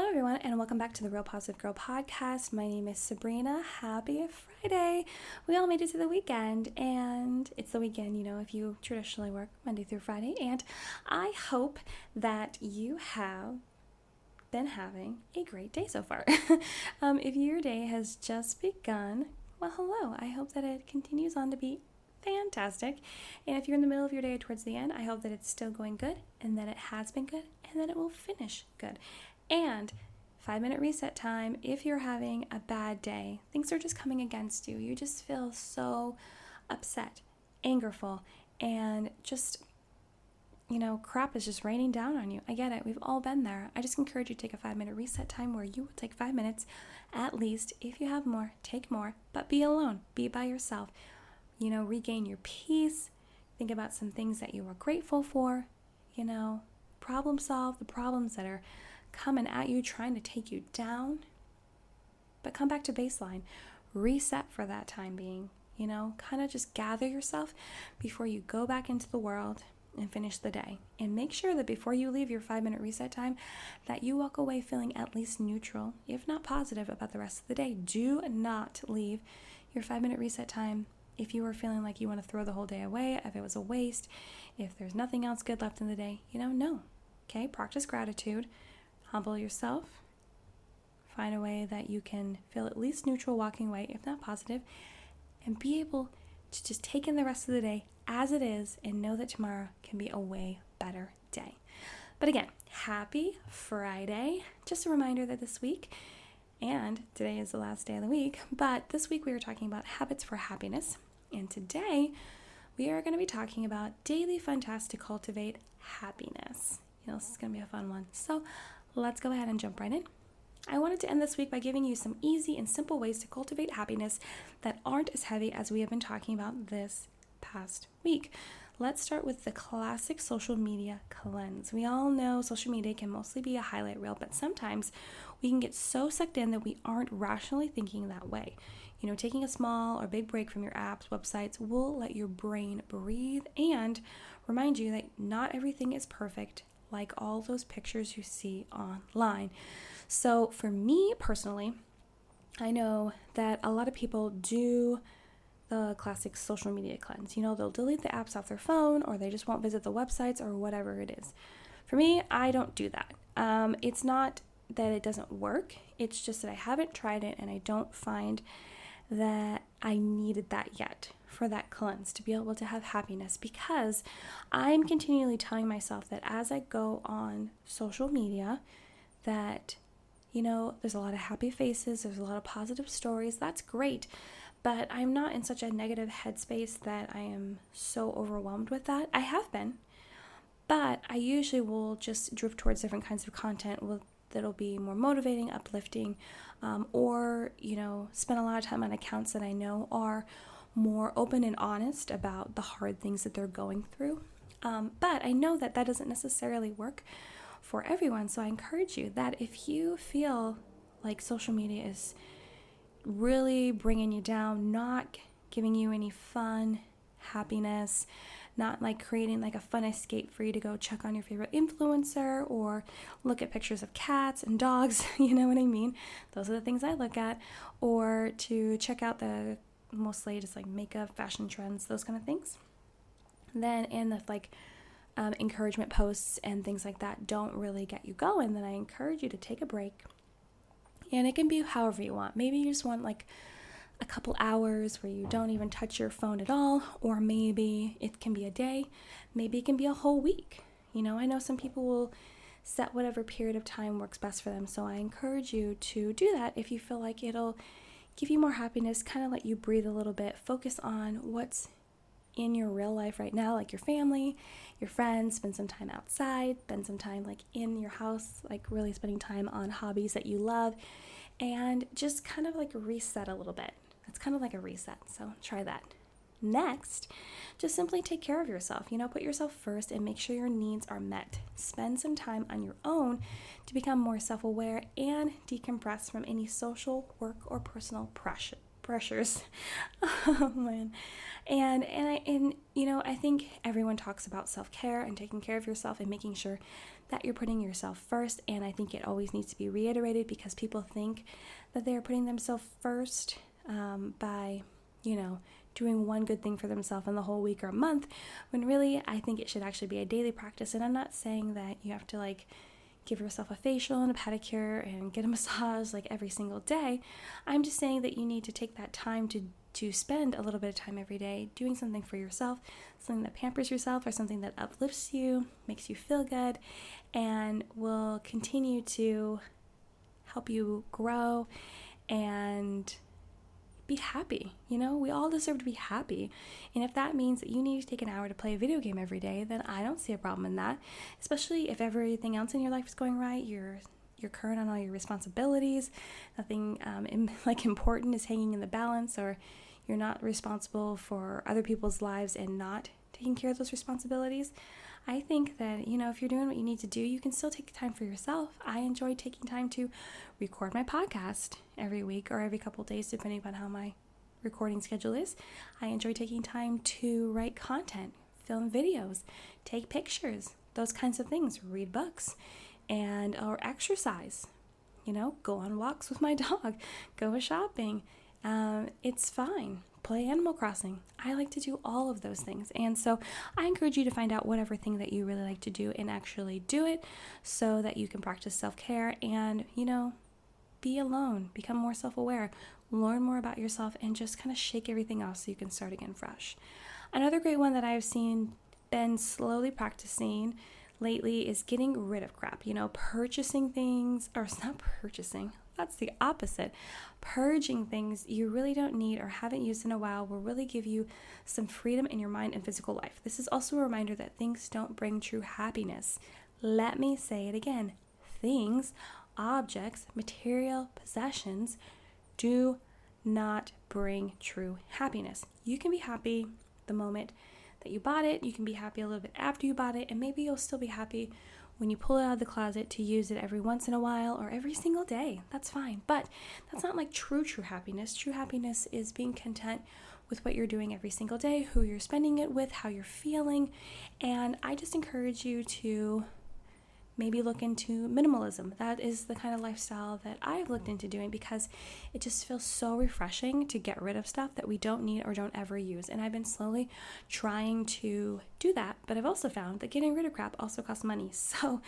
Hello everyone, and welcome back to the Real Positive Girl podcast. My name is Sabrina. Happy Friday. We all made it to the weekend, and it's the weekend, if you traditionally work Monday through Friday, and I hope that you have been having a great day so far. If your day has just begun, well, hello. I hope that it continues on to be fantastic. And if you're in the middle of your day or towards the end, I hope that it's still going good, and that it has been good, and that it will finish good. And 5-minute reset time, if you're having a bad day, things are just coming against you, you just feel so upset, angerful, and just, crap is just raining down on you. I get it. We've all been there. I just encourage you to take a 5-minute reset time where you will take 5 minutes at least. If you have more, take more, but be alone. Be by yourself. Regain your peace. Think about some things that you are grateful for. Problem solve the problems that are coming at you, trying to take you down. But come back to baseline. Reset for that time being. Kind of just gather yourself before you go back into the world and finish the day. And make sure that before you leave your 5-minute reset time, that you walk away feeling at least neutral, if not positive, about the rest of the day. Do not leave your 5-minute reset time if you are feeling like you want to throw the whole day away, if it was a waste, if there's nothing else good left in the day. No. Okay? Practice gratitude. Humble yourself. Find a way that you can feel at least neutral walking away, if not positive, and be able to just take in the rest of the day as it is and know that tomorrow can be a way better day. But again, happy Friday. Just a reminder that this week, and today is the last day of the week, but this week we are talking about habits for happiness. And today we are going to be talking about daily fun tasks to cultivate happiness. This is going to be a fun one. So let's go ahead and jump right in. I wanted to end this week by giving you some easy and simple ways to cultivate happiness that aren't as heavy as we have been talking about this past week. Let's start with the classic social media cleanse. We all know social media can mostly be a highlight reel, but sometimes we can get so sucked in that we aren't rationally thinking that way. Taking a small or big break from your apps, websites will let your brain breathe and remind you that not everything is perfect, like all those pictures you see online. So for me personally, I know that a lot of people do the classic social media cleanse. They'll delete the apps off their phone, or they just won't visit the websites or whatever it is. For me, I don't do that. It's not that it doesn't work. It's just that I haven't tried it, and I don't find that I needed that yet for that cleanse to be able to have happiness, because I'm continually telling myself that as I go on social media that, there's a lot of happy faces, there's a lot of positive stories. That's great. But I'm not in such a negative headspace that I am so overwhelmed with that. I have been, but I usually will just drift towards different kinds of content that'll be more motivating, uplifting, or, spend a lot of time on accounts that I know are more open and honest about the hard things that they're going through. But I know that doesn't necessarily work for everyone. So I encourage you that if you feel like social media is really bringing you down, not giving you any fun, happiness, not like creating like a fun escape for you to go check on your favorite influencer or look at pictures of cats and dogs, you know what I mean? Those are the things I look at, or to check out the most latest like makeup, fashion trends, those kind of things. Then in the encouragement posts and things like that don't really get you going, then I encourage you to take a break. And it can be however you want. Maybe you just want like a couple hours where you don't even touch your phone at all, or maybe it can be a day, maybe it can be a whole week. I know some people will set whatever period of time works best for them, so I encourage you to do that if you feel like it'll give you more happiness, kind of let you breathe a little bit, focus on what's in your real life right now, like your family, your friends, spend some time outside, spend some time like in your house, like really spending time on hobbies that you love, and just kind of like reset a little bit. It's kind of like a reset, so try that. Next, just simply take care of yourself. Put yourself first and make sure your needs are met. Spend some time on your own to become more self-aware and decompress from any social, work, or personal pressure. pressures. Oh man. And I think everyone talks about self-care and taking care of yourself and making sure that you're putting yourself first. And I think it always needs to be reiterated because people think that they are putting themselves first by, doing one good thing for themselves in the whole week or a month, when really I think it should actually be a daily practice. And I'm not saying that you have to give yourself a facial and a pedicure and get a massage every single day. I'm just saying that you need to take that time to spend a little bit of time every day doing something for yourself, something that pampers yourself or something that uplifts you, makes you feel good, and will continue to help you grow and be happy. We all deserve to be happy. And if that means that you need to take an hour to play a video game every day, then I don't see a problem in that, especially if everything else in your life is going right. You're current on all your responsibilities. Nothing important is hanging in the balance, or you're not responsible for other people's lives and not taking care of those responsibilities. I think that, if you're doing what you need to do, you can still take time for yourself. I enjoy taking time to record my podcast every week or every couple of days, depending upon how my recording schedule is. I enjoy taking time to write content, film videos, take pictures, those kinds of things, read books, or exercise, go on walks with my dog, go shopping. It's fine. Play Animal Crossing. I like to do all of those things. And so I encourage you to find out whatever thing that you really like to do and actually do it so that you can practice self-care and, be alone, become more self-aware, learn more about yourself, and just kind of shake everything off so you can start again fresh. Another great one that I've been slowly practicing lately is getting rid of crap, purchasing things, or it's not purchasing, that's the opposite. Purging things you really don't need or haven't used in a while will really give you some freedom in your mind and physical life. This is also a reminder that things don't bring true happiness. Let me say it again. Things, objects, material, possessions do not bring true happiness. You can be happy the moment that you bought it. You can be happy a little bit after you bought it, and maybe you'll still be happy when you pull it out of the closet to use it every once in a while or every single day. That's fine. But that's not true happiness. True happiness is being content with what you're doing every single day, who you're spending it with, how you're feeling. And I just encourage you to maybe look into minimalism. That is the kind of lifestyle that I've looked into doing because it just feels so refreshing to get rid of stuff that we don't need or don't ever use. And I've been slowly trying to do that, but I've also found that getting rid of crap also costs money. So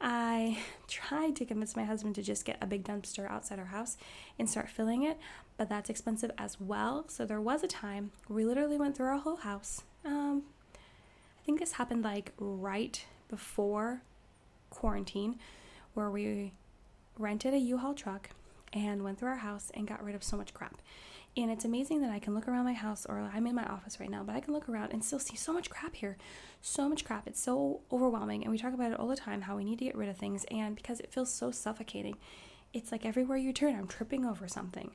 I tried to convince my husband to just get a big dumpster outside our house and start filling it, but that's expensive as well. So there was a time we literally went through our whole house. I think this happened right before quarantine, where we rented a U-Haul truck and went through our house and got rid of so much crap. And it's amazing that I can look around my house, or I'm in my office right now, but I can look around and still see so much crap here. So much crap. It's so overwhelming. And we talk about it all the time, how we need to get rid of things. And because it feels so suffocating, it's everywhere you turn, I'm tripping over something.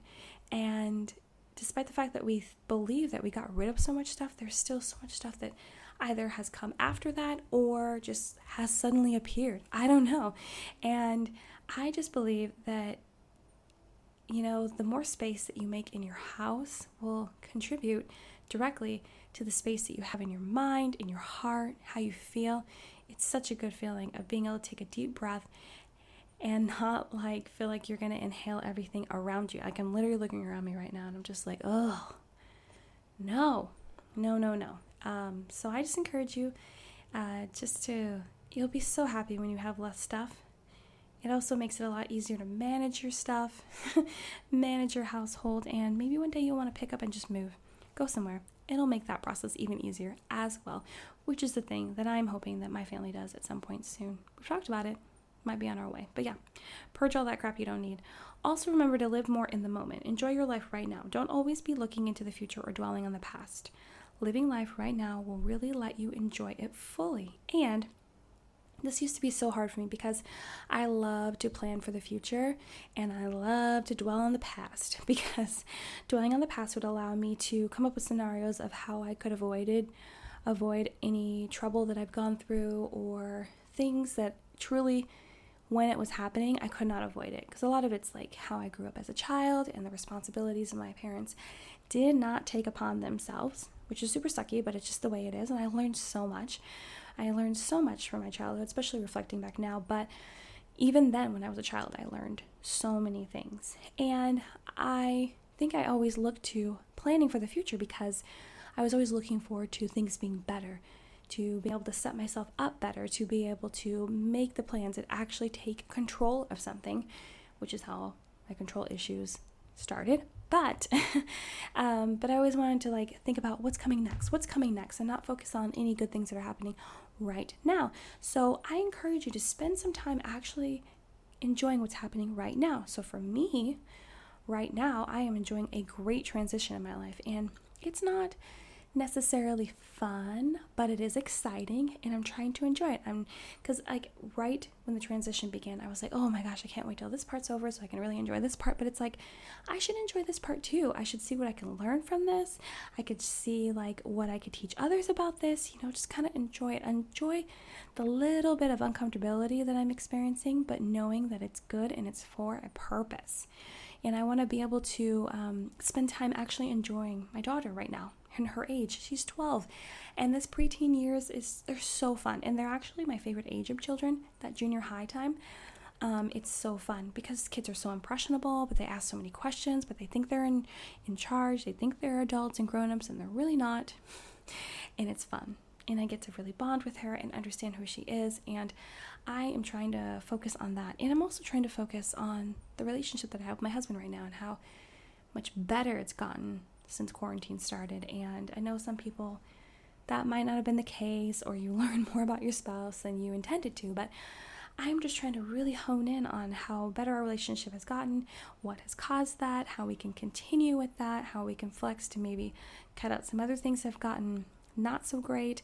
And despite the fact that we believe that we got rid of so much stuff, there's still so much stuff that either has come after that or just has suddenly appeared. I don't know. And I just believe that, the more space that you make in your house will contribute directly to the space that you have in your mind, in your heart, how you feel. It's such a good feeling of being able to take a deep breath and not feel like you're going to inhale everything around you. I'm literally looking around me right now and I'm just oh, no. So I just encourage you you'll be so happy when you have less stuff. It also makes it a lot easier to manage your stuff, manage your household, and maybe one day you'll want to pick up and just move, go somewhere. It'll make that process even easier as well, which is the thing that I'm hoping that my family does at some point soon. We've talked about it, might be on our way, but yeah, purge all that crap you don't need. Also remember to live more in the moment. Enjoy your life right now. Don't always be looking into the future or dwelling on the past. Living life right now will really let you enjoy it fully. And this used to be so hard for me because I love to plan for the future and I love to dwell on the past, because dwelling on the past would allow me to come up with scenarios of how I could avoid any trouble that I've gone through or things that truly when it was happening, I could not avoid it, because a lot of it's like how I grew up as a child and the responsibilities of my parents did not take upon themselves, which is super sucky, but it's just the way it is. And I learned so much. I learned so much from my childhood, especially reflecting back now. But even then, when I was a child, I learned so many things. And I think I always looked to planning for the future, because I was always looking forward to things being better, to be able to set myself up better, to be able to make the plans that actually take control of something, which is how my control issues started. But but I always wanted to like think about what's coming next, and not focus on any good things that are happening right now. So I encourage you to spend some time actually enjoying what's happening right now. So for me, right now, I am enjoying a great transition in my life, and it's not necessarily fun, but it is exciting, and I'm trying to enjoy it. Because like right when the transition began, I was like, oh my gosh, I can't wait till this part's over so I can really enjoy this part. But it's like, I should enjoy this part too. I should see what I can learn from this. I could see like what I could teach others about this, just kind of enjoy it. Enjoy the little bit of uncomfortability that I'm experiencing, but knowing that it's good and it's for a purpose. And I want to be able to spend time actually enjoying my daughter right now and her age. She's 12. And this preteen years, they're so fun. And they're actually my favorite age of children, that junior high time. It's so fun because kids are so impressionable, but they ask so many questions, but they think they're in charge. They think they're adults and grown-ups, and they're really not. And it's fun. And I get to really bond with her and understand who she is. And I am trying to focus on that. And I'm also trying to focus on the relationship that I have with my husband right now, and how much better it's gotten since quarantine started. And I know some people, that might not have been the case, or you learn more about your spouse than you intended to, but I'm just trying to really hone in on how better our relationship has gotten, what has caused that, how we can continue with that, how we can flex to maybe cut out some other things that have gotten not so great,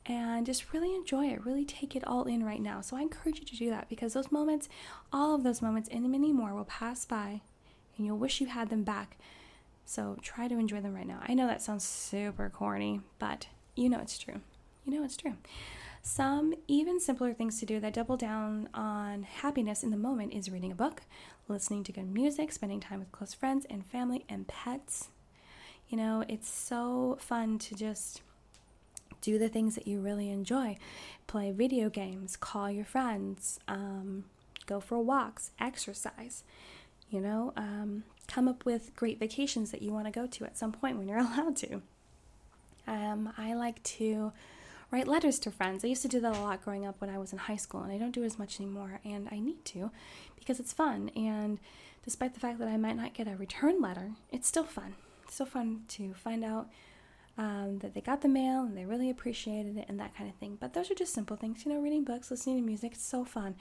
and just really enjoy it, really take it all in right now. So I encourage you to do that, because those moments, all of those moments and many more, will pass by and you'll wish you had them back. So try to enjoy them right now. I know that sounds super corny, but it's true. It's true. Some even simpler things to do that double down on happiness in the moment is reading a book, listening to good music, spending time with close friends and family and pets. It's so fun to just do the things that you really enjoy. Play video games, call your friends, go for walks, exercise, come up with great vacations that you want to go to at some point when you're allowed to. I like to write letters to friends. I used to do that a lot growing up when I was in high school, and I don't do it as much anymore, and I need to, because it's fun. And despite the fact that I might not get a return letter, it's still fun. It's still fun to find out that they got the mail and they really appreciated it and that kind of thing. But those are just simple things, reading books, listening to music. It's so fun.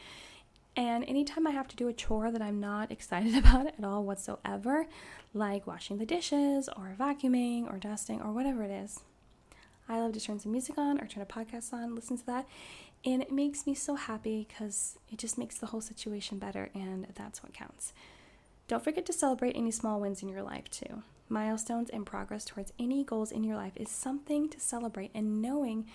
And anytime I have to do a chore that I'm not excited about at all whatsoever, like washing the dishes or vacuuming or dusting or whatever it is, I love to turn some music on or turn a podcast on, listen to that, and it makes me so happy because it just makes the whole situation better, and that's what counts. Don't forget to celebrate any small wins in your life too. Milestones and progress towards any goals in your life is something to celebrate, and knowing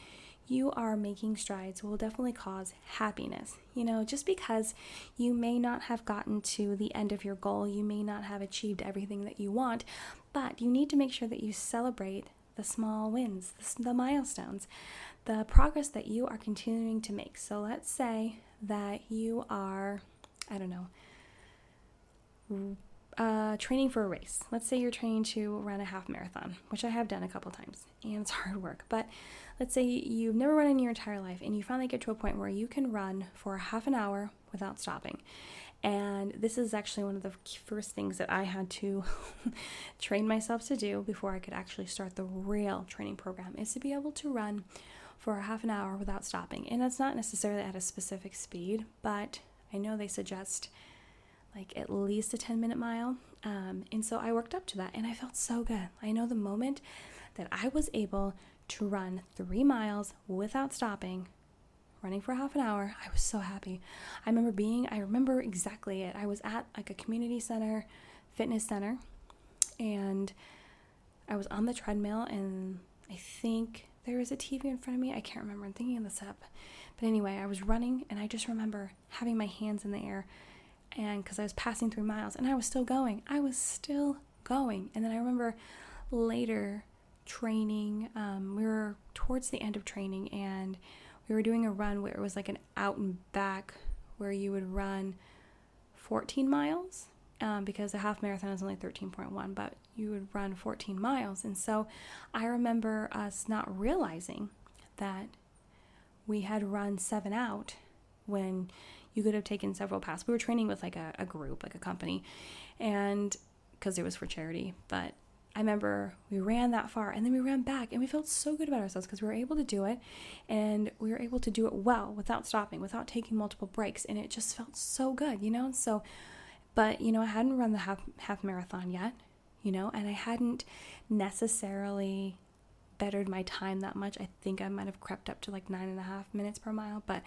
you are making strides will definitely cause happiness. Just because you may not have gotten to the end of your goal, you may not have achieved everything that you want, but you need to make sure that you celebrate the small wins, the milestones, the progress that you are continuing to make. So let's say that you are, training for a race. Let's say you're training to run a half marathon, which I have done a couple times, and it's hard work. But let's say you've never run in your entire life, and you finally get to a point where you can run for half an hour without stopping. And this is actually one of the first things that I had to train myself to do before I could actually start the real training program, is to be able to run for a half an hour without stopping. And that's not necessarily at a specific speed, but I know they suggest like at least a 10-minute mile. And so I worked up to that, and I felt so good. I know the moment that I was able to run 3 miles without stopping, running for half an hour, I was so happy. I remember exactly it. I was at like a community center, fitness center, and I was on the treadmill, and I think there was a TV in front of me. I can't remember. I'm thinking this up. But anyway, I was running, and I just remember having my hands in the air, and because I was passing through miles, and I was still going. And then I remember later training, we were towards the end of training, and we were doing a run where it was like an out and back where you would run 14 miles, because a half marathon is only 13.1, but you would run 14 miles. And so I remember us not realizing that we had run 7 out when you could have taken several paths. We were training with like a group, like a company, and because it was for charity. But I remember we ran that far, and then we ran back, and we felt so good about ourselves because we were able to do it, and we were able to do it well without stopping, without taking multiple breaks, and it just felt so good, So, but, I hadn't run the half marathon yet, and I hadn't necessarily bettered my time that much. I think I might have crept up to like 9.5 minutes per mile, but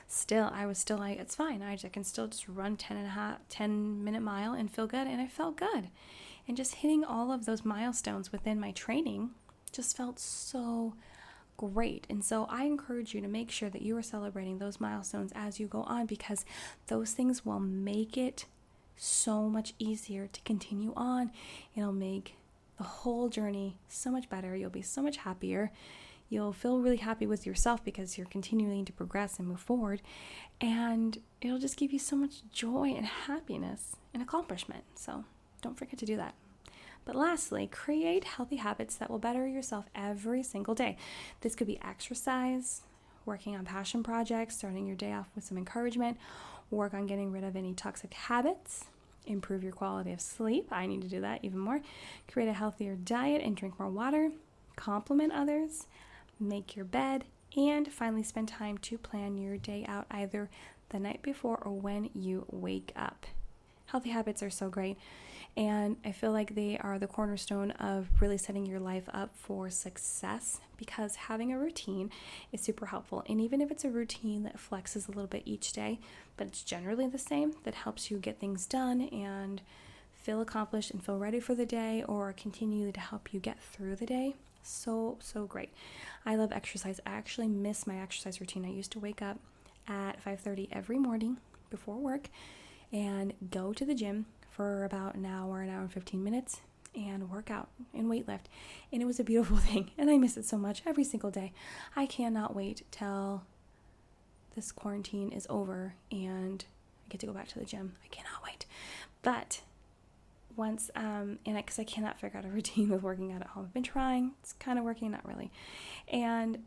still, I was still like, it's fine. I can still just run 10-minute mile and feel good. And I felt good. And just hitting all of those milestones within my training just felt so great. And so I encourage you to make sure that you are celebrating those milestones as you go on, because those things will make it so much easier to continue on. It'll make the whole journey so much better. You'll be so much happier. You'll feel really happy with yourself because you're continuing to progress and move forward. And it'll just give you so much joy and happiness and accomplishment. So don't forget to do that. But lastly, create healthy habits that will better yourself every single day. This could be exercise, working on passion projects, starting your day off with some encouragement, work on getting rid of any toxic habits, improve your quality of sleep. I need to do that even more. Create a healthier diet and drink more water. Compliment others. Make your bed. And finally, spend time to plan your day out either the night before or when you wake up. Healthy habits are so great. And I feel like they are the cornerstone of really setting your life up for success, because having a routine is super helpful. And even if it's a routine that flexes a little bit each day, but it's generally the same, that helps you get things done and feel accomplished and feel ready for the day, or continue to help you get through the day. So great. I love exercise. I actually miss my exercise routine. I used to wake up at 5:30 every morning before work and go to the gym for about an hour and 15 minutes and work out and weight lift. And it was a beautiful thing. And I miss it so much every single day. I cannot wait till this quarantine is over and I get to go back to the gym. I cannot wait. But once, because I cannot figure out a routine with working out at home. I've been trying. It's kind of working, not really.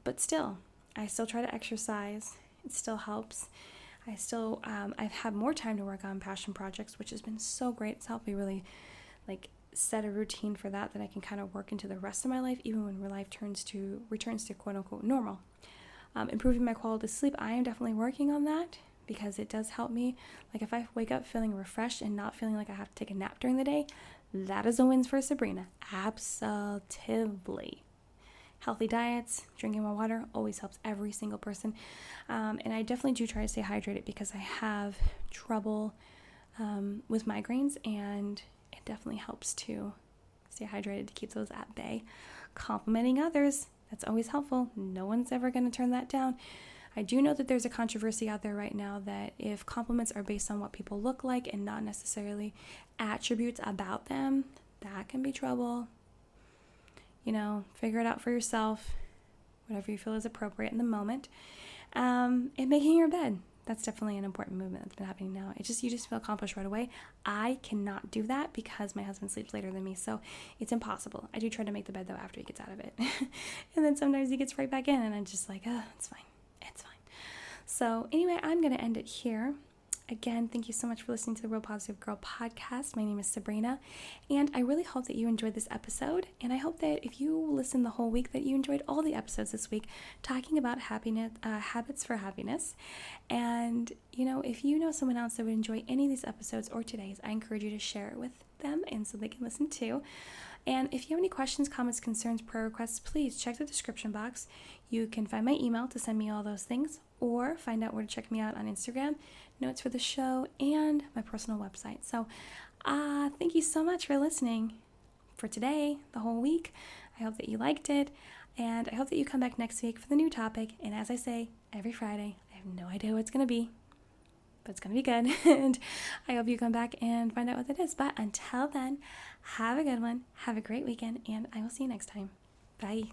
But still, I still try to exercise. It still helps. I've had more time to work on passion projects, which has been so great. It's helped me really set a routine for that I can kind of work into the rest of my life, even when life returns to quote unquote normal. Improving my quality of sleep, I am definitely working on that, because it does help me. Like if I wake up feeling refreshed and not feeling like I have to take a nap during the day, that is a win for Sabrina. Absolutely. Healthy diets, drinking more water always helps every single person. And I definitely do try to stay hydrated, because I have trouble with migraines, and it definitely helps to stay hydrated to keep those at bay. Complimenting others, that's always helpful. No one's ever going to turn that down. I do know that there's a controversy out there right now that if compliments are based on what people look like and not necessarily attributes about them, that can be trouble. Figure it out for yourself, whatever you feel is appropriate in the moment. And making your bed, that's definitely an important movement that's been happening now. You just feel accomplished right away. I cannot do that because my husband sleeps later than me, so it's impossible. I do try to make the bed, though, after he gets out of it. And then sometimes he gets right back in, and I'm just like, it's fine. It's fine. So anyway, I'm going to end it here. Again, thank you so much for listening to the Real Positive Girl podcast. My name is Sabrina, and I really hope that you enjoyed this episode, and I hope that if you listen the whole week, that you enjoyed all the episodes this week talking about happiness, habits for happiness. And, if you know someone else that would enjoy any of these episodes or today's, I encourage you to share it with them and so they can listen too. And if you have any questions, comments, concerns, prayer requests, please check the description box. You can find my email to send me all those things, or find out where to check me out on Instagram, notes for the show, and my personal website. So thank you so much for listening for today, the whole week. I hope that you liked it, and I hope that you come back next week for the new topic. And as I say every Friday, I no idea what it's going to be, but it's going to be good. And I hope you come back and find out what it is. But until then, have a good one. Have a great weekend, and I will see you next time. Bye.